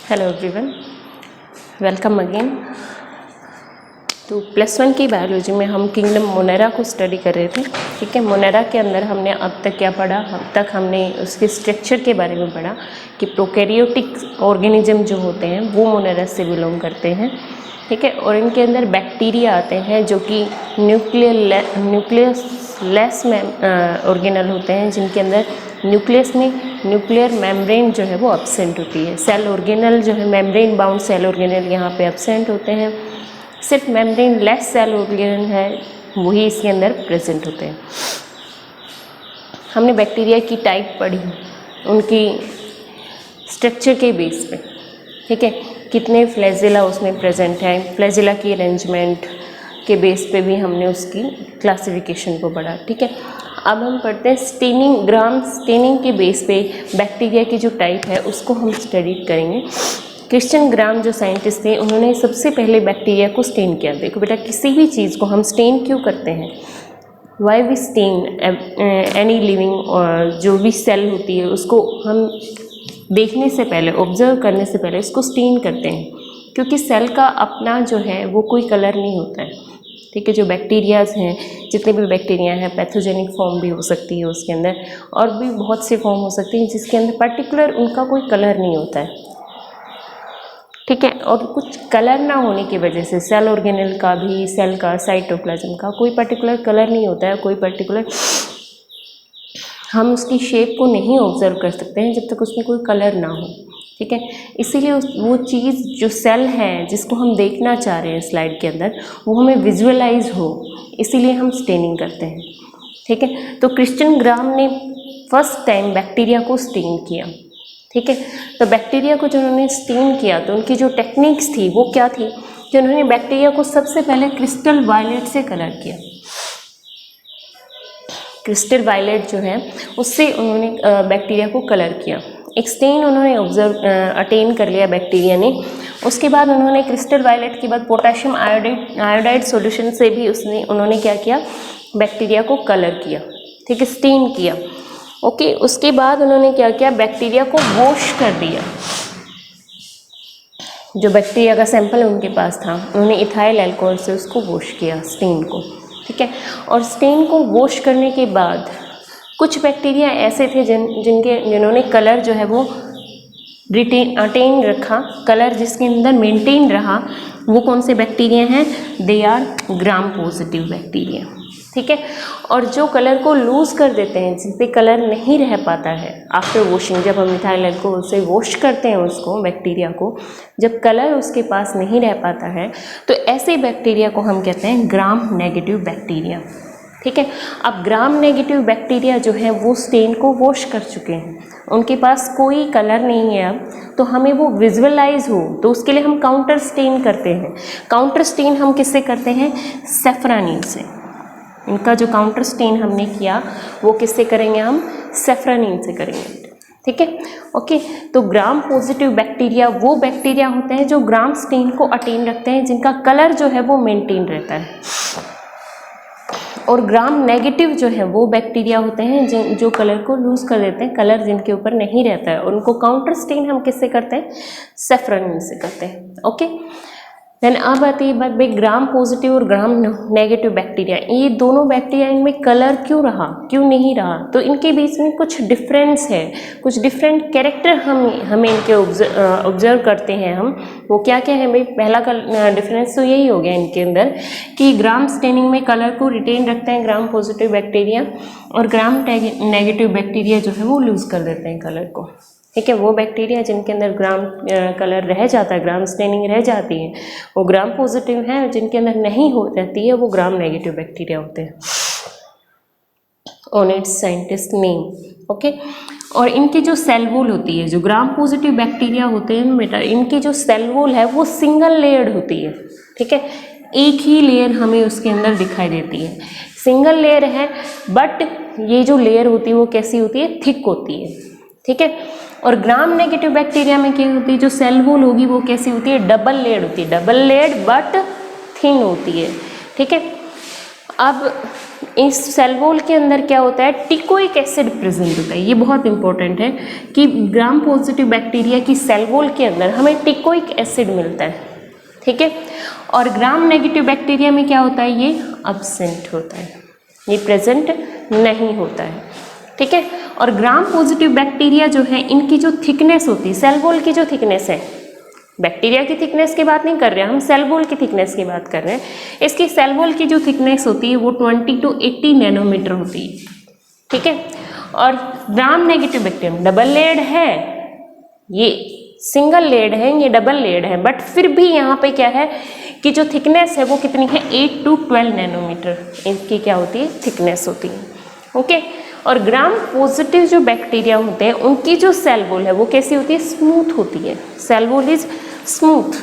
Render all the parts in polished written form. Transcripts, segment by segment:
Hello everyone, welcome again. तो +1 की biology में हम किंगडम मोनेरा को स्टडी कर रहे थे। ठीक है, मोनेरा के अंदर हमने अब तक क्या पढ़ा? अब तक हमने उसके स्ट्रक्चर के बारे में पढ़ा कि प्रोकैरियोटिक ऑर्गेनिज्म जो होते हैं वो मोनेरा से बिलोंग करते हैं। ठीक है, और इनके अंदर बैक्टीरिया आते हैं जो कि न्यूक्लियस ऑर्गेनल होते हैं, जिनके अंदर न्यूक्लियस में न्यूक्लियर मेम्ब्रेन जो है वो एब्सेंट होती है। सेल ऑर्गेनल जो है मेम्ब्रेन बाउंड सेल ऑर्गेनल यहाँ पे एब्सेंट होते हैं। सिर्फ मेम्ब्रेन लेस सेल ऑर्गेनल है वही इसके अंदर प्रेजेंट होते हैं। हमने बैक्टीरिया की टाइप पढ़ी, उनकी स्ट्रक्चर के बेस पे। ठीक है, कितने फ्लैजिला उसमें प्रेजेंट है, फ्लैजिला की अरेंजमेंट के बेस पे भी हमने उसकी क्लासिफिकेशन को पढ़ा। ठीक है, अब हम पढ़ते हैं स्टेनिंग, ग्राम स्टेनिंग के बेस पे बैक्टीरिया की जो टाइप है उसको हम स्टडी करेंगे। क्रिश्चियन ग्राम जो साइंटिस्ट थे उन्होंने सबसे पहले बैक्टीरिया को स्टेन किया। देखो बेटा, किसी भी चीज़ को हम स्टेन क्यों करते हैं? Why we stain any living, जो भी सेल होती है उसको हम देखने से पहले, ऑब्जर्व करने से पहले उसको स्टेन करते हैं, क्योंकि सेल का अपना जो है वो कोई कलर नहीं होता है। ठीक है, जो बैक्टीरियाज हैं, जितने भी बैक्टीरिया हैं, पैथोजेनिक फॉर्म भी हो सकती है उसके अंदर, और भी बहुत से फॉर्म हो सकते हैं जिसके अंदर पर्टिकुलर उनका कोई कलर नहीं होता है। ठीक है, और कुछ कलर ना होने की वजह से सेल ऑर्गेनल का भी, सेल का, साइटोप्लाज्म का कोई पर्टिकुलर कलर नहीं होता है, कोई पर्टिकुलर हम उसकी शेप को नहीं ऑब्जर्व कर सकते हैं जब तक उसमें कोई कलर ना हो। ठीक है, इसीलिए वो चीज़ जो सेल है जिसको हम देखना चाह रहे हैं स्लाइड के अंदर, वो हमें विजुअलाइज हो, इसीलिए हम स्टेनिंग करते हैं। ठीक है, तो क्रिश्चियन ग्राम ने फर्स्ट टाइम बैक्टीरिया को स्टेन किया। ठीक है, तो बैक्टीरिया को जो उन्होंने स्टेन किया तो उनकी जो टेक्निक्स थी वो क्या थी कि उन्होंने बैक्टीरिया को सबसे पहले क्रिस्टल वायलेट से कलर किया। क्रिस्टल वायलेट जो है उससे उन्होंने बैक्टीरिया को कलर किया। एक स्टेन उन्होंने अटेन कर लिया बैक्टीरिया ने। उसके बाद उन्होंने क्रिस्टल वायलेट के बाद पोटेशियम आयोडाइड सॉल्यूशन से भी उन्होंने क्या किया? बैक्टीरिया को कलर किया। ठीक है, स्टेन किया। ओके, उसके बाद उन्होंने क्या किया? बैक्टीरिया को वॉश कर दिया। जो बैक्टीरिया का सैंपल उनके पास था उन्होंने इथाइल अल्कोहल से उसको वॉश किया, स्टेन को। ठीक है, और स्टेन को वॉश करने के बाद कुछ बैक्टीरिया ऐसे थे जिन्होंने कलर जो है वो अटेन रखा, कलर जिसके अंदर मेंटेन रहा। वो कौन से बैक्टीरिया हैं? They are gram positive bacteria. ठीक है, और जो कलर को लूज़ कर देते हैं, जिस पे कलर नहीं रह पाता है आफ्टर वॉशिंग, जब हम मिथाइल अल्कोहल से वॉश करते हैं उसको, बैक्टीरिया को, जब कलर उसके पास नहीं रह पाता है तो ऐसे बैक्टीरिया को हम कहते हैं ग्राम नेगेटिव बैक्टीरिया। ठीक है, अब ग्राम नेगेटिव बैक्टीरिया जो है वो स्टेन को वॉश कर चुके हैं, उनके पास कोई कलर नहीं है अब, तो हमें वो विजुअलाइज हो तो उसके लिए हम काउंटर स्टेन करते हैं। काउंटर स्टेन हम किससे करते हैं? सेफ्रानिन से। इनका जो काउंटर स्टेन हमने किया वो किससे करेंगे? हम सेफ्रानिन से करेंगे। ठीक है, ओके। तो ग्राम पॉजिटिव बैक्टीरिया वो बैक्टीरिया होते हैं जो ग्राम स्टेन को अटेन रखते हैं, जिनका कलर जो है वो मेंटेन रहता है। और ग्राम नेगेटिव जो है वो बैक्टीरिया होते हैं जो कलर को लूज कर देते हैं, कलर जिनके ऊपर नहीं रहता है। उनको काउंटर स्टेन हम किससे करते हैं? सेफ्रानिन से करते हैं। ओके, देन अब आती है बात भाई ग्राम पॉजिटिव और ग्राम नेगेटिव बैक्टीरिया। ये दोनों बैक्टीरिया, इनमें कलर क्यों रहा, क्यों नहीं रहा? तो इनके बीच में कुछ डिफरेंस है, कुछ डिफरेंट कैरेक्टर हमें इनके ऑब्जर्व करते हैं हम। वो क्या क्या है भाई? पहला डिफरेंस तो यही हो गया इनके अंदर कि ग्राम स्टेनिंग में कलर को रिटेन रखते हैं ग्राम पॉजिटिव बैक्टीरिया, और ग्राम नेगेटिव बैक्टीरिया जो है वो लूज़ कर देते हैं कलर को। ठीक है, वो बैक्टीरिया जिनके अंदर ग्राम कलर रह जाता है, ग्राम स्टेनिंग रह जाती है, वो ग्राम पॉजिटिव हैं। जिनके अंदर नहीं हो रहती है वो ग्राम नेगेटिव बैक्टीरिया होते हैं। On it's scientist name. Okay, और इनकी जो सेल वॉल होती है, जो ग्राम पॉजिटिव बैक्टीरिया होते हैं बेटा, इनकी जो सेल वॉल है वो सिंगल लेयर्ड होती है। ठीक है, एक ही लेयर हमें उसके अंदर दिखाई देती है, सिंगल लेयर है, बट ये जो लेयर होती है वो कैसी होती है? थिक होती है। ठीक है, और ग्राम नेगेटिव बैक्टीरिया में क्या होती है? जो सेल वॉल होगी वो कैसी होती है? डबल लेयर्ड होती है, डबल लेयर्ड बट थिन होती है। ठीक है, अब इस सेल वॉल के अंदर क्या होता है, टिकोइक एसिड प्रेजेंट होता है। ये बहुत इंपॉर्टेंट है कि ग्राम पॉजिटिव बैक्टीरिया की सेल वॉल के अंदर हमें टिकोइक एसिड मिलता है, ठीक है। और ग्राम नेगेटिव बैक्टीरिया में क्या होता है, ये अब्सेंट होता है, ये प्रेजेंट नहीं होता है, ठीक है। और ग्राम पॉजिटिव बैक्टीरिया जो है, इनकी जो थिकनेस होती है, सेल वॉल की जो थिकनेस है, बैक्टीरिया की थिकनेस की बात नहीं कर रहे हैं हम, सेल वॉल की थिकनेस की बात कर रहे हैं। इसकी सेल वॉल की जो थिकनेस होती है वो 20 to 80 नैनोमीटर होती है, ठीक है। और gram negative bacteria double layered है, ये सिंगल लेयर्ड है, ये डबल लेयर्ड है, बट फिर भी यहाँ पे क्या है कि जो थिकनेस है वो कितनी है, 8 to 12 नैनोमीटर इनकी क्या होती है, थिकनेस होती है, ओके। और ग्राम पॉजिटिव जो बैक्टीरिया होते हैं उनकी जो सेल वॉल है वो कैसी होती है, स्मूथ होती है, सेल वॉल इज स्मूथ,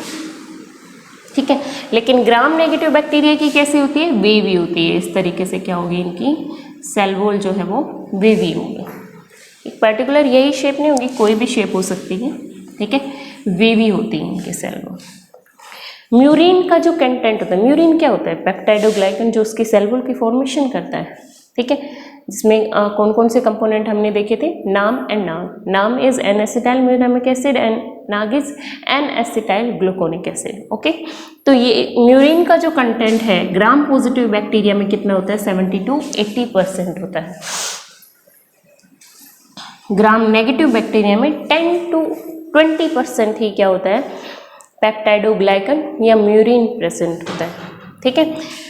ठीक है। लेकिन ग्राम नेगेटिव बैक्टीरिया की कैसी होती है, वेवी होती है। इस तरीके से क्या होगी, इनकी सेल वॉल जो है वो वेवी होगी, एक पर्टिकुलर यही शेप नहीं होगी, कोई भी शेप हो सकती है, ठीक है, वेवी होती है इनके सेल वॉल। म्यूरिन का जो कंटेंट होता है, म्यूरिन क्या होता है, पेप्टाइडोग्लाइकन जो उसकी सेल वॉल की फॉर्मेशन करता है, ठीक है, जिसमें कौन कौन से कंपोनेंट हमने देखे थे, नाम एंड नाग। नाम is an acetyl muramic acid and Nag is an acetyl gluconic acid, okay. तो ये म्यूरिन का जो कंटेंट है ग्राम पॉजिटिव बैक्टीरिया में कितना होता है, 70 to 80% होता है। ग्राम नेगेटिव बैक्टीरिया में 10 to 20% ही क्या होता है, पेप्टाइडोग्लाइकन या म्यूरिन प्रेजेंट होता है, ठीक है।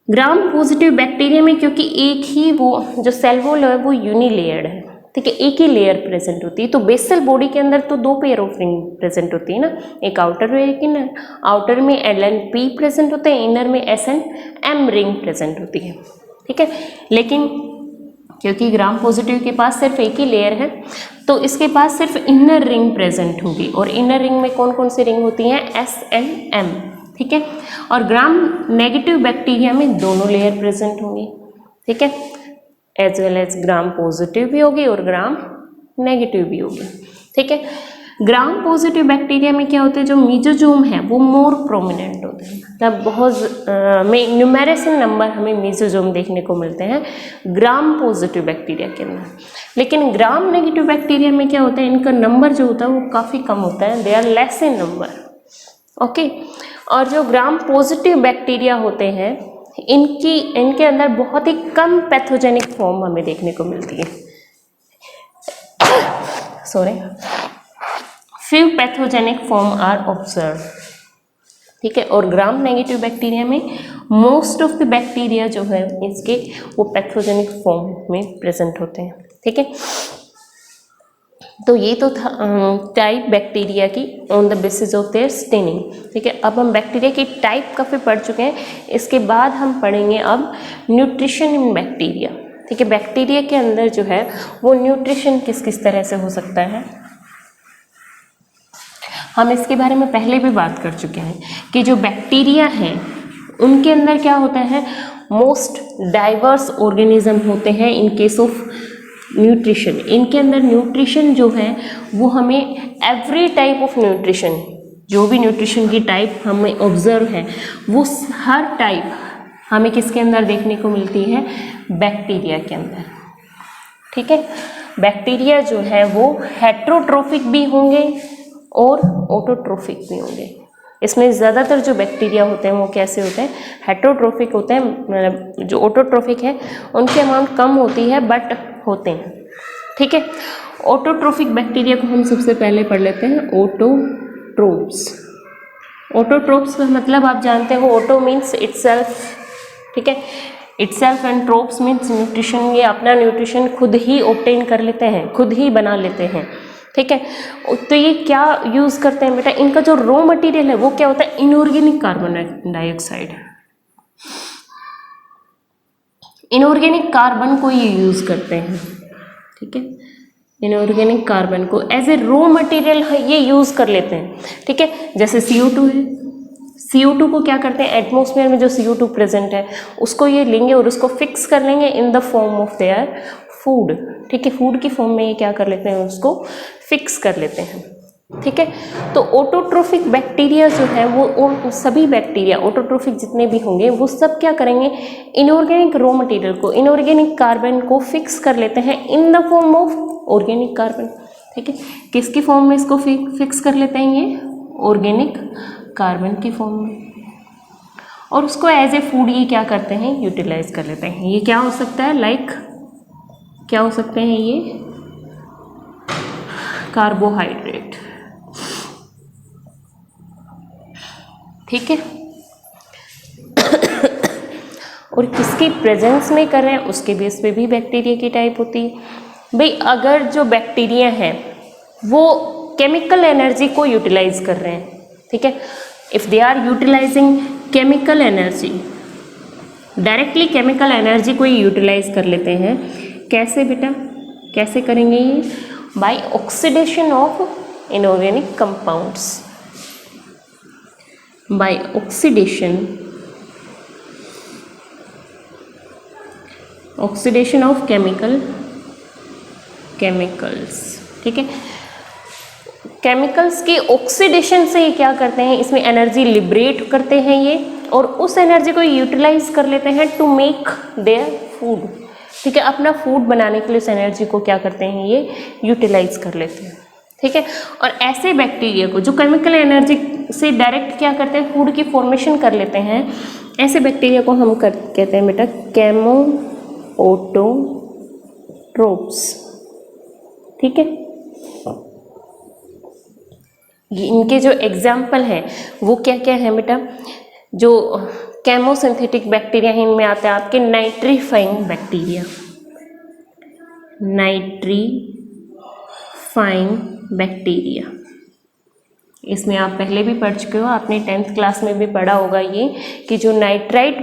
ग्राम पॉजिटिव बैक्टीरिया में क्योंकि एक ही वो जो सेल वॉल है वो यूनिलेयर्ड है, ठीक है, एक ही लेयर प्रेजेंट होती है, तो बेसल बॉडी के अंदर तो 2 पेयर ऑफ रिंग प्रेजेंट होती है ना, एक आउटर में एक इनर। आउटर में L&P प्रेजेंट होते हैं, इनर में S&M रिंग प्रेजेंट होती है, ठीक है। लेकिन क्योंकि ग्राम पॉजिटिव के पास सिर्फ एक ही लेयर है तो इसके पास सिर्फ इनर रिंग प्रेजेंट होगी, और इनर रिंग में कौन कौन सी रिंग होती हैं, S&M, ठीक है। और ग्राम नेगेटिव बैक्टीरिया में दोनों लेयर प्रेजेंट होंगी, ठीक है, as well as gram positive भी होगी और ग्राम नेगेटिव भी होगी, ठीक है। ग्राम पॉजिटिव बैक्टीरिया में क्या होता है, जो मीजोजोम है वो मोर प्रोमिनेंट होते हैं, मतलब बहुत में न्यूमेरस नंबर हमें मीजोजोम देखने को मिलते हैं ग्राम पॉजिटिव बैक्टीरिया के अंदर। लेकिन ग्राम नेगेटिव बैक्टीरिया में क्या होता है, इनका नंबर जो होता है वो काफ़ी कम होता है, they are less in number, okay. और जो ग्राम पॉजिटिव बैक्टीरिया होते हैं इनके अंदर बहुत ही कम पैथोजेनिक फॉर्म हमें देखने को मिलती है, sorry, few pathogenic form are observe, ठीक है। और ग्राम नेगेटिव बैक्टीरिया में मोस्ट ऑफ द बैक्टीरिया जो है इसके वो पैथोजेनिक फॉर्म में प्रेजेंट होते हैं, ठीक है। तो ये तो था टाइप बैक्टीरिया की on the basis of their staining, ठीक है। अब हम बैक्टीरिया की टाइप काफ़ी पढ़ चुके हैं, इसके बाद हम पढ़ेंगे अब न्यूट्रिशन इन बैक्टीरिया, ठीक है। बैक्टीरिया के अंदर जो है वो न्यूट्रिशन किस किस तरह से हो सकता है, हम इसके बारे में पहले भी बात कर चुके हैं कि जो बैक्टीरिया हैं उनके अंदर क्या होता है, मोस्ट डाइवर्स ऑर्गेनिज्म होते हैं इन केस ऑफ न्यूट्रिशन। इनके अंदर न्यूट्रिशन जो है वो हमें एवरी टाइप ऑफ न्यूट्रिशन, जो भी न्यूट्रिशन की टाइप हमें ऑब्जर्व है वो हर टाइप हमें किसके अंदर देखने को मिलती है, बैक्टीरिया के अंदर, ठीक है। बैक्टीरिया जो है वो हेट्रोट्रोफिक भी होंगे और ऑटोट्रोफिक भी होंगे। इसमें ज़्यादातर जो बैक्टीरिया होते हैं वो कैसे होते हैं, हेट्रोट्रोफिक होते हैं, मतलब जो ऑटोट्रोफिक है उनकी अमाउंट कम होती है बट होते हैं, ठीक है। ऑटोट्रोफिक बैक्टीरिया को हम सबसे पहले पढ़ लेते हैं, ऑटोट्रोप्स। ऑटोट्रोप्स का मतलब आप जानते हो, ऑटो मीन्स इटसेल्फ, ठीक है, itself and tropes means nutrition, ये अपना न्यूट्रिशन खुद ही ऑब्टेन कर लेते हैं, खुद ही बना लेते हैं, ठीक है। तो ये क्या यूज़ करते हैं बेटा, इनका जो रॉ मटेरियल है वो क्या होता है, inorganic carbon dioxide, inorganic carbon को ये यूज़ करते हैं, ठीक है। इनऑर्गेनिक कार्बन को एज ए रॉ मटेरियल ये यूज़ कर लेते हैं, ठीक है। जैसे CO2 है, CO2 को क्या करते हैं, एटमॉस्फेयर में जो CO2 प्रेजेंट है उसको ये लेंगे और उसको फिक्स कर लेंगे in the form of their food, ठीक है। फूड की फॉर्म में ये क्या कर लेते हैं, उसको फिक्स कर लेते हैं, ठीक है। तो ऑटोट्रोफिक बैक्टीरिया जो है वो सभी बैक्टीरिया ऑटोट्रोफिक जितने भी होंगे वो सब क्या करेंगे, इनऑर्गेनिक रॉ मटेरियल को, इनऑर्गेनिक कार्बन को फिक्स कर लेते हैं in the form of organic carbon. ठीक है, किसकी फॉर्म में इसको फिक्स कर लेते हैं, ये ऑर्गेनिक कार्बन की फॉर्म में, और उसको एज ए फूड ये क्या करते हैं, यूटिलाइज कर लेते हैं। ये क्या हो सकता है, लाइक क्या हो सकते हैं, ये कार्बोहाइड्रेट। ठीक है, और किसकी प्रेजेंस में कर रहे हैं उसके बेस पे भी बैक्टीरिया की टाइप होती है। भाई अगर जो बैक्टीरिया है वो केमिकल एनर्जी को यूटिलाइज कर रहे हैं, ठीक है, if they are utilizing chemical energy, directly chemical energy को यूटिलाइज कर लेते हैं। कैसे बेटा, कैसे करेंगे ये, by oxidation of inorganic compounds, by oxidation of chemicals. ठीक है, केमिकल्स की ऑक्सीडेशन से ये क्या करते हैं, इसमें एनर्जी लिबरेट करते हैं ये, और उस एनर्जी को यूटिलाइज कर लेते हैं टू मेक देयर फूड। ठीक है, अपना फूड बनाने के लिए उस एनर्जी को क्या करते हैं, ये यूटिलाइज कर लेते हैं। ठीक है, और ऐसे बैक्टीरिया को जो केमिकल एनर्जी से डायरेक्ट क्या करते हैं, फूड की फॉर्मेशन कर लेते हैं, ऐसे बैक्टीरिया को हम कहते हैं बेटा केमो ऑटोट्रोप्स। ठीक है, इनके जो एग्जाम्पल हैं वो क्या क्या है बेटा, जो केमोसिंथेटिक बैक्टीरिया हैं इनमें आते हैं आपके नाइट्रीफाइंग बैक्टीरिया, नाइट्रीफाइंग बैक्टीरिया। इसमें आप पहले भी पढ़ चुके हो, आपने 10th क्लास में भी पढ़ा होगा ये कि जो नाइट्राइट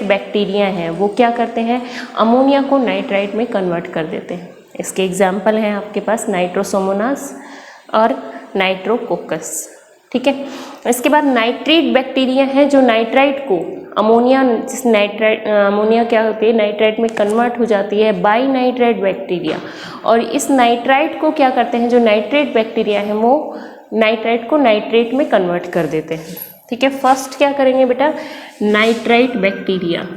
बैक्टीरिया हैं वो क्या करते हैं, अमोनिया को नाइट्राइट में कन्वर्ट कर देते हैं। इसके एग्जाम्पल हैं आपके पास नाइट्रोसोमोनास और नाइट्रोकोकस। ठीक है, इसके बाद नाइट्रेट बैक्टीरिया है जो नाइट्राइट को अमोनिया, जिस नाइट्राइट अमोनिया क्या होती है नाइट्राइट में कन्वर्ट हो जाती है बाई नाइट्राइट बैक्टीरिया, और इस नाइट्राइट को क्या करते हैं, जो नाइट्रेट बैक्टीरिया है वो नाइट्राइट को नाइट्रेट में कन्वर्ट कर देते हैं। ठीक है, फर्स्ट क्या करेंगे बेटा, नाइट्राइट बैक्टीरिया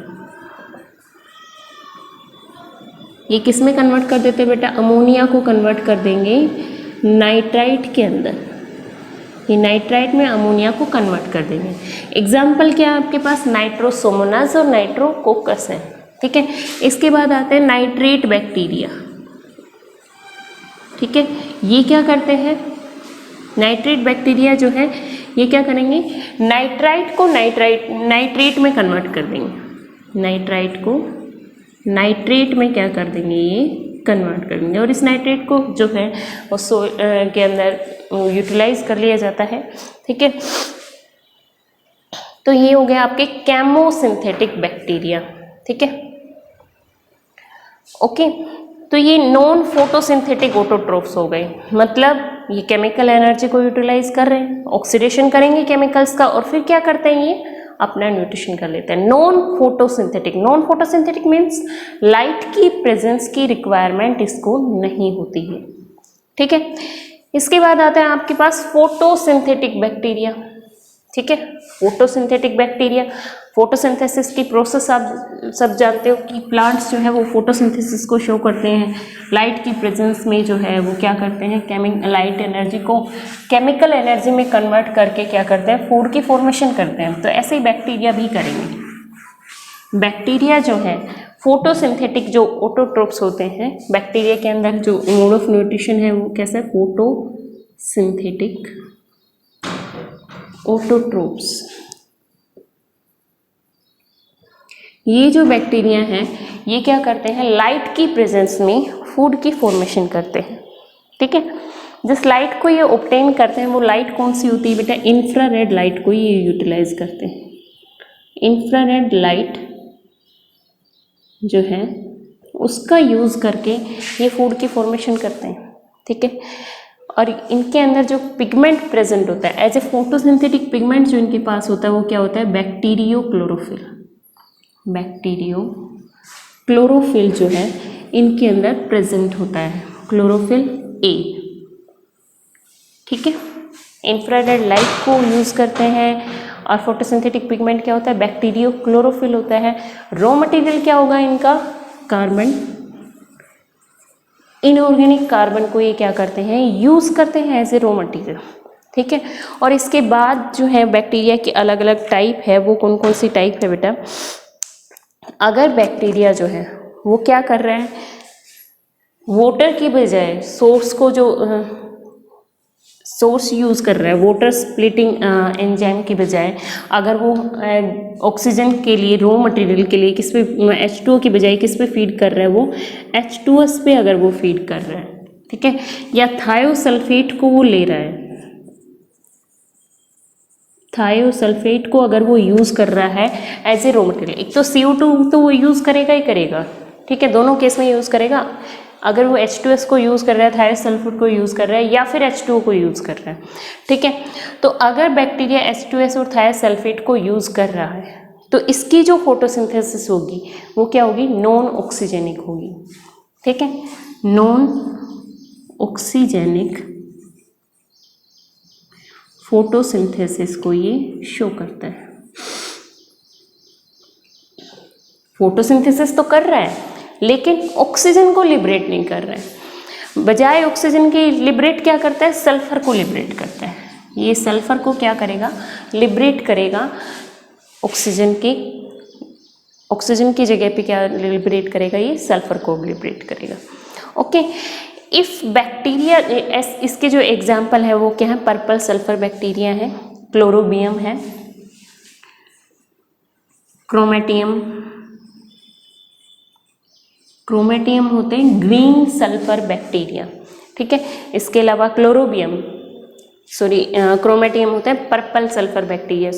ये किस में कन्वर्ट कर देते हैं बेटा, अमोनिया को कन्वर्ट कर देंगे नाइट्राइट के अंदर, ये नाइट्राइट में अमोनिया को कन्वर्ट कर देंगे। एग्जाम्पल क्या है आपके पास, नाइट्रोसोमोनास और नाइट्रोकोकस है। ठीक है, इसके बाद आते हैं नाइट्रेट बैक्टीरिया। ठीक है, ये क्या करते हैं, नाइट्रेट बैक्टीरिया जो है ये क्या करेंगे, नाइट्राइट को नाइट्रेट में कन्वर्ट कर देंगे, नाइट्राइट को नाइट्रेट में क्या कर देंगे, ये कन्वर्ट कर देंगे, और इस नाइट्रेट को जो है वो के अंदर यूटिलाइज कर लिया जाता है। ठीक है, तो ये हो गया आपके केमोसिंथेटिक बैक्टीरिया। ठीक है, ओके, तो ये नॉन फोटोसिंथेटिक ऑटोट्रोफ्स हो गए, मतलब ये केमिकल एनर्जी को यूटिलाइज कर रहे हैं, ऑक्सीडेशन करेंगे केमिकल्स का, और फिर क्या करते हैं, ये अपना न्यूट्रिशन कर लेते हैं। नॉन फोटोसिंथेटिक मीन्स लाइट की प्रेजेंस की रिक्वायरमेंट इसको नहीं होती है। ठीक है, इसके बाद आता है आपके पास फोटोसिंथेटिक बैक्टीरिया। ठीक है, फोटोसिंथेटिक बैक्टीरिया, फोटोसिंथेसिस की प्रोसेस आप सब जानते हो कि प्लांट्स जो है वो फोटोसिंथेसिस को शो करते हैं, लाइट की प्रेजेंस में जो है वो क्या करते हैं, लाइट एनर्जी को केमिकल एनर्जी में कन्वर्ट करके क्या करते हैं, फूड की फॉर्मेशन करते हैं। तो ऐसे ही बैक्टीरिया भी करेंगे। बैक्टीरिया जो है फोटोसिंथेटिक जो ऑटोट्रोप्स होते हैं, बैक्टीरिया के अंदर जो मोड ऑफ न्यूट्रिशन है वो कैसा है, फोटोसिंथेटिक ऑटोट्रोप्स। ये जो बैक्टीरिया हैं ये क्या करते हैं, लाइट की प्रेजेंस में फूड की फॉर्मेशन करते हैं। ठीक है, जिस लाइट को ये ऑब्टेन करते हैं वो लाइट कौन सी होती है बेटा, इंफ्रारेड लाइट को ये यूटिलाइज करते हैं। इंफ्रारेड लाइट जो है उसका यूज़ करके ये फूड की फॉर्मेशन करते हैं। ठीक है, और इनके अंदर जो पिगमेंट प्रेजेंट होता है एज ए फोटोसिंथेटिक पिगमेंट जो इनके पास होता है वो क्या होता है, बैक्टीरियो क्लोरोफिल जो है इनके अंदर प्रेजेंट होता है, क्लोरोफिल ए। ठीक है। इंफ्रारेड लाइट को यूज़ करते हैं। और फोटोसिंथेटिक पिगमेंट क्या होता है? बैक्टीरियो क्लोरोफिल होता है। रॉ मटेरियल क्या होगा इनका? कार्बन। इनऑर्गेनिक कार्बन को ये क्या करते हैं? यूज़ करते हैं एज ए रॉ मटेरियल, ठीक है। और इसके बाद जो है बैक्टीरिया की अलग अलग टाइप है, वो कौन कौन सी टाइप है बेटा? अगर बैक्टीरिया जो है वो क्या कर रहे हैं, वाटर की बजाय सोर्स को जो सोर्स यूज़ कर रहा है, वाटर स्प्लिटिंग एंजाइम की बजाय अगर वो ऑक्सीजन के लिए, रॉ मटेरियल के लिए किस पे, H2O की बजाय किस पे फीड कर रहा है? वो H2S पे अगर वो फीड कर रहा है, ठीक है। या थायोसल्फेट को वो ले रहा है, थायोसल्फेट को अगर वो यूज़ कर रहा है एज ए रॉ मटेरियल, एक तो CO2 तो वो यूज़ करेगा ही करेगा, ठीक है, दोनों केस में यूज़ करेगा। अगर वो H2S को यूज़ कर रहा है, थायोसल्फेट को यूज़ कर रहा है, या फिर H2O को यूज़ कर रहा है, ठीक है। तो अगर बैक्टीरिया H2S और थायोसल्फेट को यूज़ कर रहा है तो इसकी जो फोटोसिंथेसिस होगी वो क्या होगी? नॉन ऑक्सीजेनिक होगी, ठीक है। नॉन ऑक्सीजेनिक फोटोसिंथेसिस को ये शो करता है। फोटोसिंथेसिस तो कर रहा है लेकिन ऑक्सीजन को लिबरेट नहीं कर रहा है, बजाय ऑक्सीजन के लिबरेट क्या करता है? सल्फर को लिबरेट करता है। ये सल्फर को क्या करेगा? लिबरेट करेगा। ऑक्सीजन की जगह पे क्या लिबरेट करेगा? ये सल्फर को लिबरेट करेगा। ओके। इफ बैक्टीरिया, इसके जो एग्जाम्पल है वो क्या है? पर्पल सल्फर बैक्टीरिया है, क्लोरोबियम है, क्रोमेटियम होते हैं ग्रीन सल्फर बैक्टीरिया, ठीक है। इसके अलावा क्रोमेटियम होते हैं purple sulphur bacteria,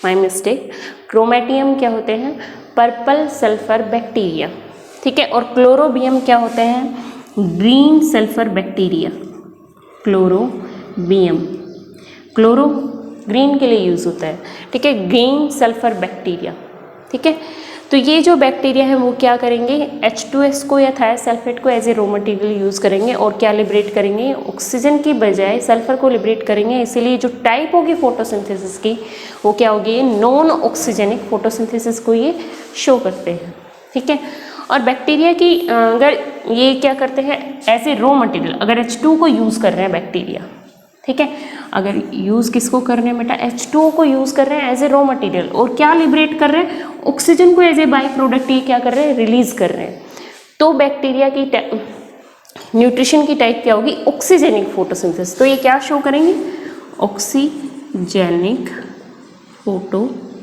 my mistake. Chromatium क्या होते हैं? पर्पल सल्फर बैक्टीरिया, ठीक है। और क्लोरोबियम क्या होते हैं? Green sulphur bacteria. Chloro green के लिए यूज़ होता है, ठीक है, ग्रीन सल्फर बैक्टीरिया, ठीक है। तो ये जो बैक्टीरिया है वो क्या करेंगे? H2S को या थायोसल्फेट को as a raw material use करेंगे और क्या लिबरेट करेंगे? ऑक्सीजन की बजाय सल्फर को लिबरेट करेंगे। इसीलिए जो टाइप होगी फोटोसिंथेसिस की वो क्या होगी? नॉन ऑक्सीजेनिक फोटोसिंथेसिस को ये शो करते हैं, ठीक है। और बैक्टीरिया की अगर ये क्या करते हैं एज ए रॉ मटेरियल, अगर H2O को यूज़ कर रहे हैं बैक्टीरिया, ठीक है, अगर यूज़ किसको कर रहे हैं बेटा? H2O को यूज़ कर रहे हैं एज ए रॉ मटेरियल, और क्या लिबरेट कर रहे हैं? ऑक्सीजन को एज ए बाई प्रोडक्ट ये क्या कर रहे हैं? रिलीज कर रहे हैं। तो बैक्टीरिया की न्यूट्रिशन की टाइप क्या होगी? Oxygenic photosynthesis. तो ये क्या शो करेंगे? Oxygenic photosynthesis.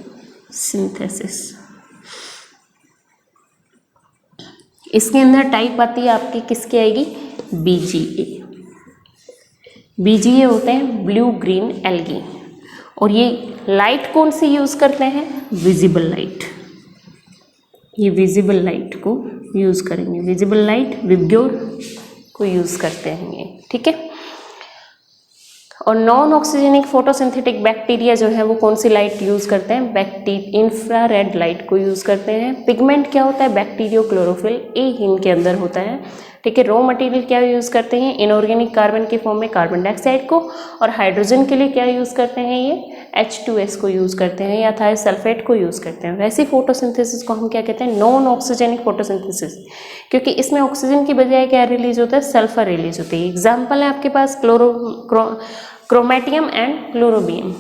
इसके अंदर टाइप आती है आपकी किसकी आएगी? BGA होते हैं ब्लू ग्रीन एल्गी। और ये लाइट कौन सी यूज़ करते हैं? Visible light. ये विजिबल लाइट को यूज़ करेंगे, विजिबल लाइट विबग्योर को यूज़ करते हैं ये, ठीक है। और नॉन ऑक्सीजेनिक फोटोसिंथेटिक बैक्टीरिया जो है वो कौन सी लाइट यूज़ करते हैं? इंफ्रारेड लाइट को यूज़ करते हैं। पिगमेंट क्या होता है? बैक्टीरियो क्लोरोफिल ए इनके अंदर होता है, ठीक है। रॉ मटेरियल क्या यूज़ करते हैं? इनऑर्गेनिक कार्बन के फॉर्म में कार्बन डाइऑक्साइड को, और हाइड्रोजन के लिए क्या यूज़ करते हैं? ये H2S को यूज़ करते हैं या थायोसल्फेट को यूज़ करते हैं। वैसे फोटोसिंथेसिस को हम क्या कहते हैं? नॉन ऑक्सीजेनिक फोटोसिंथेसिस, क्योंकि इसमें ऑक्सीजन की बजाय क्या रिलीज होता है? सल्फर रिलीज होती है। एग्जाम्पल है आपके पास क्रोमेटियम एंड क्लोरोबियम,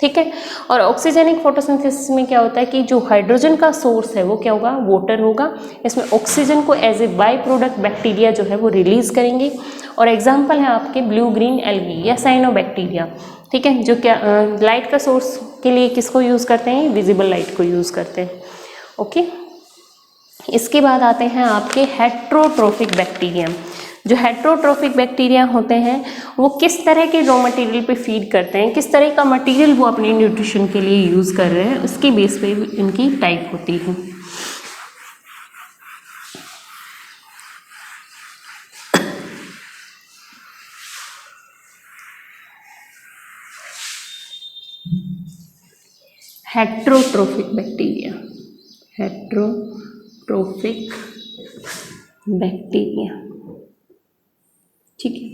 ठीक है। और ऑक्सीजेनिक फोटोसिंथेसिस में क्या होता है कि जो हाइड्रोजन का सोर्स है वो क्या होगा? वाटर होगा। इसमें ऑक्सीजन को as a by product bacteria जो है वो रिलीज करेंगे। और एग्जाम्पल है आपके ब्लू ग्रीन एल्गी या साइनोबैक्टीरिया, ठीक है, जो क्या लाइट का सोर्स के लिए किसको यूज़ करते हैं? विजिबल लाइट को यूज़ करते हैं, ओके। इसके बाद आते हैं आपके हेट्रोट्रोफिक बैक्टीरिया। जो हेट्रोट्रोफिक बैक्टीरिया होते हैं वो किस तरह के रॉ मटेरियल पे फीड करते हैं, किस तरह का मटेरियल वो अपनी न्यूट्रिशन के लिए यूज़ कर रहे हैं, उसकी बेस पे इनकी टाइप होती है। हेट्रोट्रोफिक बैक्टीरिया, हेट्रोट्रोफिक बैक्टीरिया, ठीक है।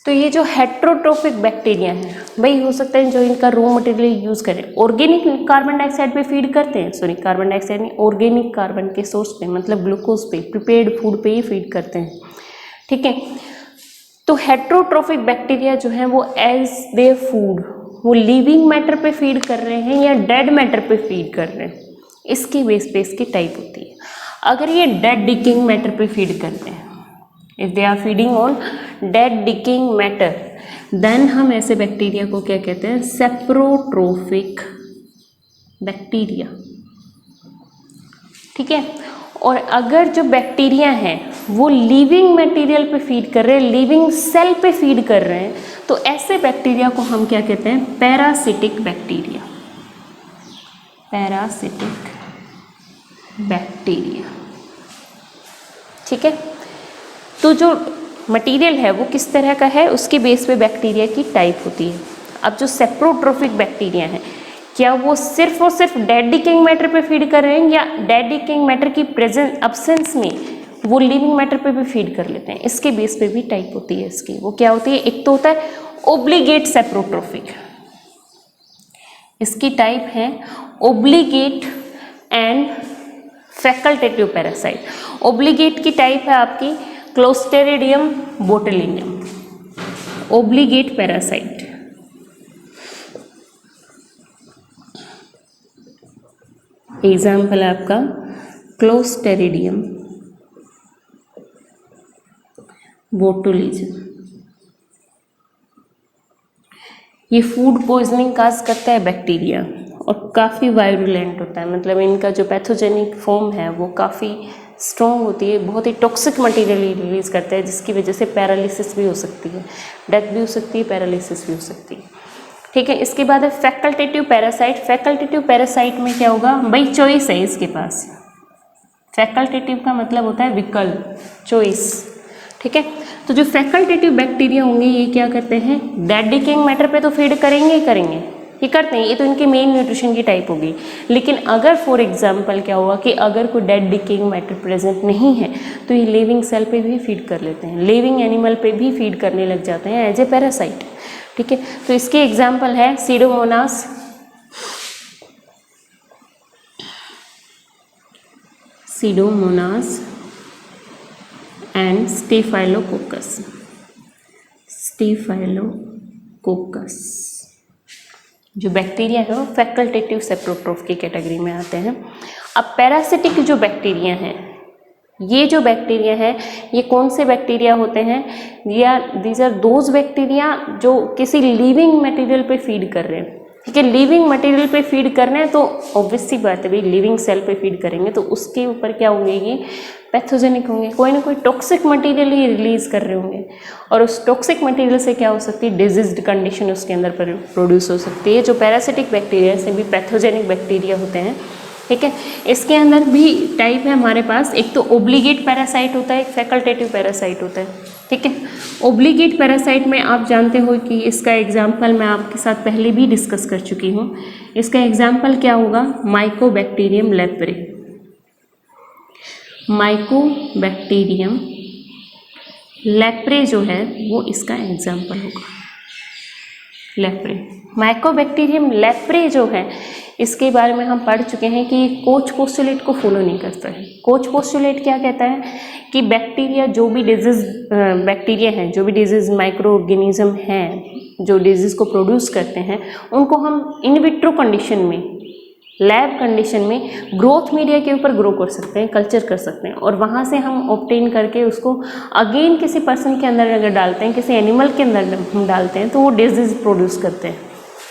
तो ये जो हेट्रोट्रोफिक बैक्टीरिया हैं वही हो सकता है जो इनका रॉ मटेरियल यूज़ करें। ऑर्गेनिक कार्बन डाइऑक्साइड पे फीड करते हैं, सॉरी कार्बन डाइऑक्साइड नहीं, ऑर्गेनिक कार्बन के सोर्स पे मतलब ग्लूकोज पे, प्रिपेयर्ड फूड पे ही फीड करते हैं, ठीक है। तो हेट्रोट्रोफिक बैक्टीरिया जो है वो एज देयर फूड वो लिविंग मैटर पे फीड कर रहे हैं या डेड मैटर पे फीड कर रहे हैं, इसकी बेस पे इसकी टाइप होती है। अगर ये डेड डिकेइंग मैटर पे फीड करते हैं, if they are feeding on dead decaying matter, then हम ऐसे बैक्टीरिया को क्या कहते हैं, सेप्रोट्रोफिक बैक्टीरिया, ठीक है। और अगर जो बैक्टीरिया हैं वो लिविंग मटेरियल पे फीड कर रहे हैं, लिविंग सेल पे फीड कर रहे हैं, तो ऐसे बैक्टीरिया को हम क्या कहते हैं, पैरासिटिक बैक्टीरिया, पैरासिटिक बैक्टीरिया, ठीक है। तो जो मटेरियल है वो किस तरह का है, उसके बेस पे बैक्टीरिया की टाइप होती है। अब जो सेप्रोट्रोफिक बैक्टीरिया है, क्या वो सिर्फ और सिर्फ डेड डिकेइंग मैटर पे फीड कर रहे हैं या डेड डिकेइंग मैटर की प्रेजेंस अब्सेंस में वो लिविंग मैटर पे भी फीड कर लेते हैं, इसके बेस पे भी टाइप होती है इसकी। वो क्या होती है, एक तो होता है ओब्लिगेट सेप्रोट्रोफिक, इसकी टाइप है obligate and facultative parasite. Obligate की टाइप है आपकी क्लोस्टेरिडियम बोटुलिनियम, ओब्लिगेट पैरासाइट। एग्जाम्पल है आपका क्लोस्टेरिडियम बोटुलिज्म। ये फूड पॉइजनिंग काज करता है बैक्टीरिया और काफ़ी वायरुलेंट होता है, मतलब इनका जो पैथोजेनिक फॉर्म है वो काफ़ी स्ट्रॉन्ग होती है, बहुत ही टॉक्सिक मटेरियल रिलीज़ करता है, जिसकी वजह से पैरालिसिस भी हो सकती है, डेथ भी हो सकती है, पैरालिसिस भी हो सकती है, ठीक है। इसके बाद है फैकल्टेटिव पैरासाइट। फैकल्टेटिव पैरासाइट में क्या होगा भाई, चॉइस है इसके पास। फैकल्टेटिव का मतलब होता है विकल्प, चॉइस, ठीक है। तो जो फैकल्टेटिव बैक्टीरिया होंगे ये क्या करते हैं, डेड डिकेइंग मैटर पे तो फीड करेंगे ही करेंगे, ये करते हैं, ये तो इनकी मेन न्यूट्रिशन की टाइप होगी। लेकिन अगर फॉर एग्जांपल क्या हुआ कि अगर कोई डेड डिकेइंग मैटर प्रेजेंट नहीं है तो ये लिविंग सेल पे भी फीड कर लेते हैं, लिविंग एनिमल पे भी फीड करने लग जाते हैं एज ए पैरासाइट, ठीक है। तो इसके एग्जाम्पल है Pseudomonas, Pseudomonas and staphylococcus, staphylococcus जो बैक्टीरिया है वो फैकल्टेटिव सेप्रोट्रोफ की कैटेगरी में आते हैं। अब पैरासिटिक जो बैक्टीरिया हैं, ये जो बैक्टीरिया है ये कौन से बैक्टीरिया होते हैं, दीज आर दोज बैक्टीरिया जो किसी लिविंग मटेरियल पे फीड कर रहे हैं, ठीक है। लिविंग मटेरियल पे फीड कर रहे हैं तो ऑब्वियस सी बात है भाई, लिविंग सेल पे फीड करेंगे तो उसके ऊपर क्या होंगे, ये पैथोजेनिक होंगे, कोई ना कोई टॉक्सिक मटेरियल ही रिलीज कर रहे होंगे, और उस टॉक्सिक मटेरियल से क्या हो सकती है, डिजीज्ड कंडीशन उसके अंदर प्रोड्यूस हो सकती है। जो पैरासिटिक बैक्टीरिया से भी पैथोजेनिक बैक्टीरिया होते हैं, ठीक है। इसके अंदर भी टाइप है हमारे पास, एक तो ओब्लिगेट पैरासाइट होता है, एक फैकल्टेटिव पैरासाइट होता है, ठीक है। ओब्लिगेट पैरासाइट में आप जानते हो कि इसका एग्जाम्पल मैं आपके साथ पहले भी डिस्कस कर चुकी हूँ। इसका एग्जाम्पल क्या होगा, माइकोबैक्टीरियम लेप्रे, माइकोबैक्टीरियम लेप्रे जो है वो इसका एग्जाम्पल होगा, लेप्रे। माइकोबैक्टीरियम लेप्रे जो है इसके बारे में हम पढ़ चुके हैं कि ये कोच पोस्टुलेट को फॉलो नहीं करता है। कोच पोस्टुलेट क्या कहता है कि बैक्टीरिया जो भी डिजीज बैक्टीरिया हैं, जो भी डिजीज माइक्रो ऑर्गेनिज्म हैं जो डिजीज को प्रोड्यूस करते हैं, उनको हम इन विट्रो कंडीशन में, लैब कंडीशन में ग्रोथ मीडिया के ऊपर ग्रो कर सकते हैं, कल्चर कर सकते हैं, और वहाँ से हम ऑब्टेन करके उसको अगेन किसी पर्सन के अंदर अगर डालते हैं, किसी एनिमल के अंदर हम डालते हैं तो वो डिजीज प्रोड्यूस करते हैं,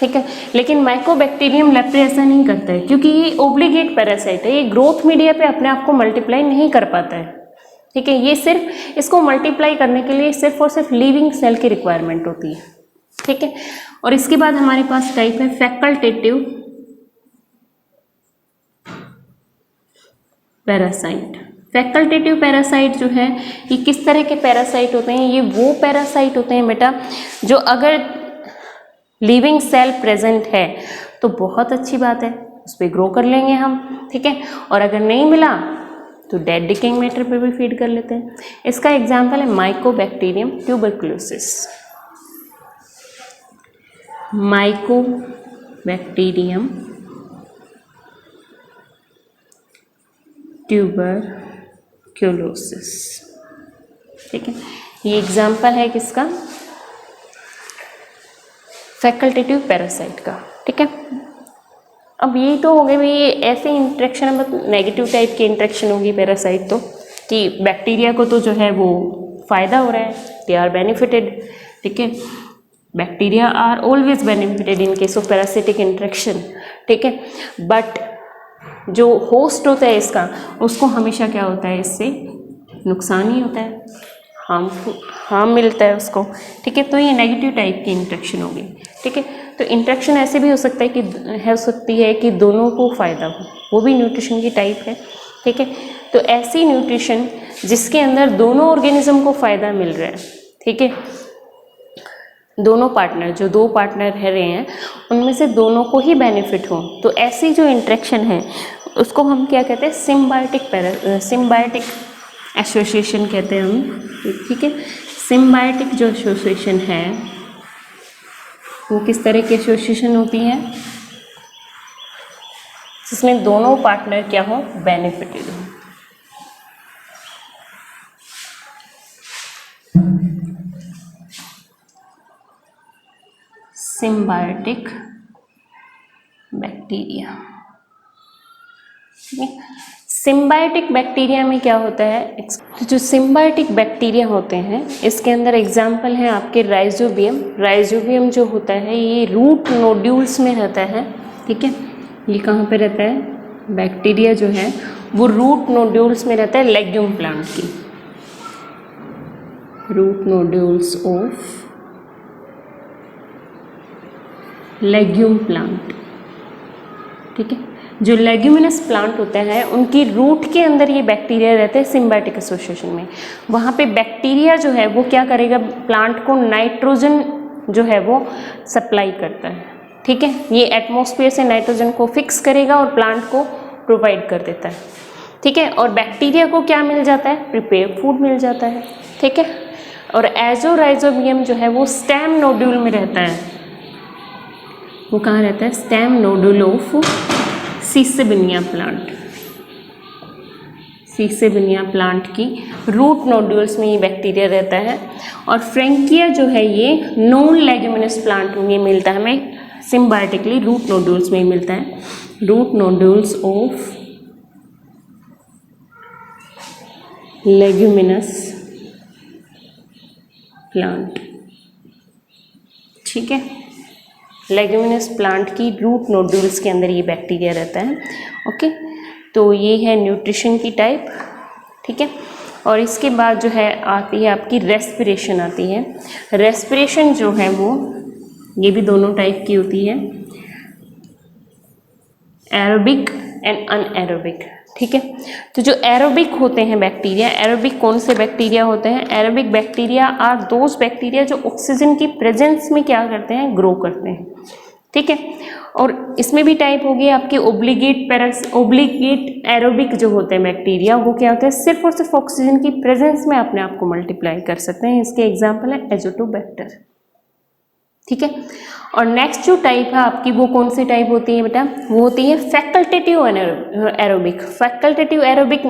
ठीक है। लेकिन माइकोबैक्टीरियम लेप्रे ऐसा नहीं करता है क्योंकि ये ओब्लिगेट पैरासाइट है, ये ग्रोथ मीडिया पे अपने आप को मल्टीप्लाई नहीं कर पाता है, ठीक है। ये सिर्फ इसको मल्टीप्लाई करने के लिए सिर्फ और सिर्फ लिविंग सेल की रिक्वायरमेंट होती है, ठीक है। और इसके बाद हमारे पास टाइप है फैकल्टेटिव पैरासाइट। फैकल्टेटिव पैरासाइट जो है ये किस तरह के पैरासाइट होते हैं, ये वो पैरासाइट होते हैं बेटा जो अगर लिविंग सेल प्रेजेंट है तो बहुत अच्छी बात है, उस पर ग्रो कर लेंगे हम, ठीक है। और अगर नहीं मिला तो डेड डिकेइंग मैटर पे भी फीड कर लेते हैं। इसका एग्जांपल है माइकोबैक्टीरियम ट्यूबरकुलोसिस, माइकोबैक्टीरियम ट्यूबरक्यूलोसिस। ठीक है, ये एग्जाम्पल है किसका? फैकल्टेटिव पैरासाइट का। ठीक है, अब ये तो हो गए भाई, ये ऐसे इंट्रैक्शन, मतलब नेगेटिव टाइप की इंट्रैक्शन होगी पैरासाइट तो, कि बैक्टीरिया को तो जो है वो फ़ायदा हो रहा है, दे आर बेनिफिटेड। ठीक है, bacteria are always benefited in case of parasitic interaction. ठीक है, बट जो होस्ट होता है इसका, उसको हमेशा क्या होता है, इससे नुकसान ही होता है, हार्म मिलता है उसको। ठीक है, तो ये नेगेटिव टाइप की इंट्रैक्शन होगी। ठीक है, तो इंट्रैक्शन ऐसे भी हो सकता है कि हो सकती है कि दोनों को फ़ायदा हो, वो भी न्यूट्रिशन की टाइप है। ठीक है, तो ऐसी न्यूट्रिशन जिसके अंदर दोनों ऑर्गेनिज्म को फ़ायदा मिल रहा है। ठीक है, दोनों पार्टनर, जो दो पार्टनर रह रहे हैं उनमें से दोनों को ही बेनिफिट हो, तो ऐसी जो इंट्रैक्शन है उसको हम क्या कहते हैं? सिम्बायोटिक एसोसिएशन कहते हैं हम। ठीक है, सिम्बायोटिक जो एसोसिएशन है वो किस तरह की एसोसिएशन होती है? जिसमें दोनों पार्टनर क्या हो? बेनिफिटेड हो। Symbiotic bacteria. सिम्बायोटिक बैक्टीरिया में क्या होता है? जो सिम्बायोटिक बैक्टीरिया होते हैं इसके अंदर एग्जाम्पल है आपके राइजोबियम। राइजोबियम जो होता है ये रूट नोड्यूल्स में रहता है। ठीक है, ये कहाँ पे रहता है? बैक्टीरिया जो है वो रूट नोड्यूल्स में रहता है लेग्यूम प्लांट की, root nodules of legume plant. ठीक है, जो लेग्यूमिनस प्लांट होते हैं उनकी रूट के अंदर ये बैक्टीरिया रहते हैं सिम्बायोटिक एसोसिएशन में। वहाँ पे बैक्टीरिया जो है वो क्या करेगा? प्लांट को नाइट्रोजन जो है वो सप्लाई करता है। ठीक है, ये एटमॉस्फेयर से नाइट्रोजन को फिक्स करेगा और प्लांट को प्रोवाइड कर देता है। ठीक है, और बैक्टीरिया को क्या मिल जाता है? प्रिपेयर फूड मिल जाता है। ठीक है, और एजोराइजोबियम जो है वो स्टेम नोड्यूल में रहता है। वो कहाँ रहता है? Stem nodule of Sesbania plant. Sesbania plant की रूट नोड्यूल्स में ये बैक्टीरिया रहता है। और फ्रेंकिया जो है ये नॉन लेग्यूमिनस प्लांट में मिलता है हमें, सिम्बायोटिकली रूट नोड्यूल्स में ही मिलता है, root nodules of leguminous plant. ठीक है, लेग्यूमिनस प्लांट की रूट नोड्यूल्स के अंदर ये बैक्टीरिया रहता है। ओके, तो ये है न्यूट्रिशन की टाइप। ठीक है, और इसके बाद जो है आती है आपकी रेस्पिरेशन आती है। रेस्पिरेशन जो है वो ये भी दोनों टाइप की होती है, एरोबिक एंड अनएरोबिक। ठीक है, तो जो एरोबिक होते हैं बैक्टीरिया, एरोबिक कौन से बैक्टीरिया होते हैं? Aerobic bacteria are those bacteria जो ऑक्सीजन की प्रेजेंस में क्या करते हैं? ग्रो करते हैं। ठीक है, और इसमें भी टाइप होगी आपकी ओब्लिगेट एरोबिक जो होते हैं बैक्टीरिया, वो क्या होते हैं? सिर्फ और सिर्फ ऑक्सीजन की प्रेजेंस में अपने आप को मल्टीप्लाई कर सकते हैं। इसके एग्जाम्पल है एजोटोबैक्टर। ठीक है, और नेक्स्ट जो टाइप है आपकी वो कौन सी टाइप होती है बेटा? वो होती है फैकल्टेटिव एरोबिक। फैकल्टेटिव एरोबिक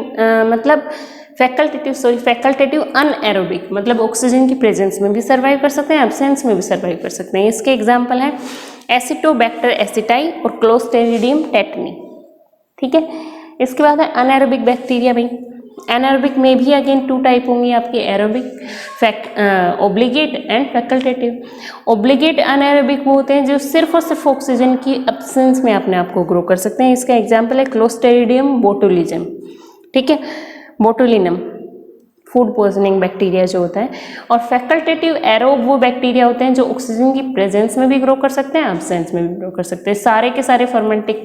मतलब फैकल्टेटिव अनएरोबिक मतलब ऑक्सीजन की प्रेजेंस में भी सर्वाइव कर सकते हैं, एब्सेंस में भी सर्वाइव कर सकते हैं। इसके एग्जाम्पल हैं एसिटोबैक्टर एसिटाई और क्लोस्ट्रीडियम टेटनी। ठीक है, इसके बाद है अनएरोबिक बैक्टीरिया। भाई एनारोबिक में भी अगेन टू टाइप होंगी आपके, aerobic obligate and facultative. Obligate anaerobic वो होते हैं जो सिर्फ और सिर्फ ऑक्सीजन की एब्सेंस में अपने आप को ग्रो कर सकते हैं। इसका एग्जांपल है क्लोस्ट्रीडियम बोटुलिज्म। ठीक है, बोटुलिनम फूड पॉइजनिंग बैक्टीरिया जो होता है। और फैकल्टेटिव एरोब वो बैक्टीरिया होते हैं जो ऑक्सीजन की प्रेजेंस में भी ग्रो कर सकते हैं, एब्सेंस में भी ग्रो कर सकते हैं। सारे के सारे फर्मेंटिक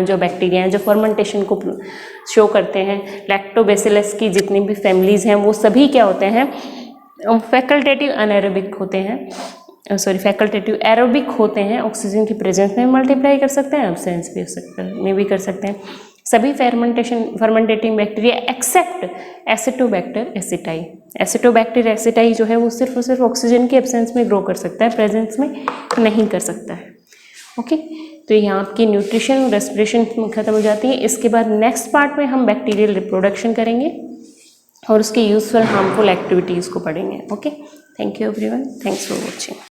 जो बैक्टीरिया हैं जो फर्मेंटेशन को शो करते हैं, लैक्टोबैसिलस की जितनी भी फैमिलीज हैं वो सभी क्या होते हैं? फैकल्टेटिव अनएरोबिक होते हैं, फैकल्टेटिव एरोबिक होते हैं, ऑक्सीजन की प्रेजेंस में मल्टीप्लाई कर सकते हैं, एब्सेंस भी हो सकते हैं में भी कर सकते हैं। सभी फर्मेंटेटिंग bacteria accept Acetobacter aceti. Acetobacter aceti जो है वो सिर्फ और सिर्फ ऑक्सीजन के एब्सेंस में ग्रो कर सकता है, प्रेजेंस में नहीं कर सकता है। ओके, तो यहाँ आपकी न्यूट्रिशन और रेस्पिरेशन खत्म हो जाती है। इसके बाद नेक्स्ट पार्ट में हम बैक्टीरियल रिप्रोडक्शन करेंगे और उसके यूजफुल हार्मफुल एक्टिविटीज़ को पढ़ेंगे। Okay, thank you everyone, thanks for watching.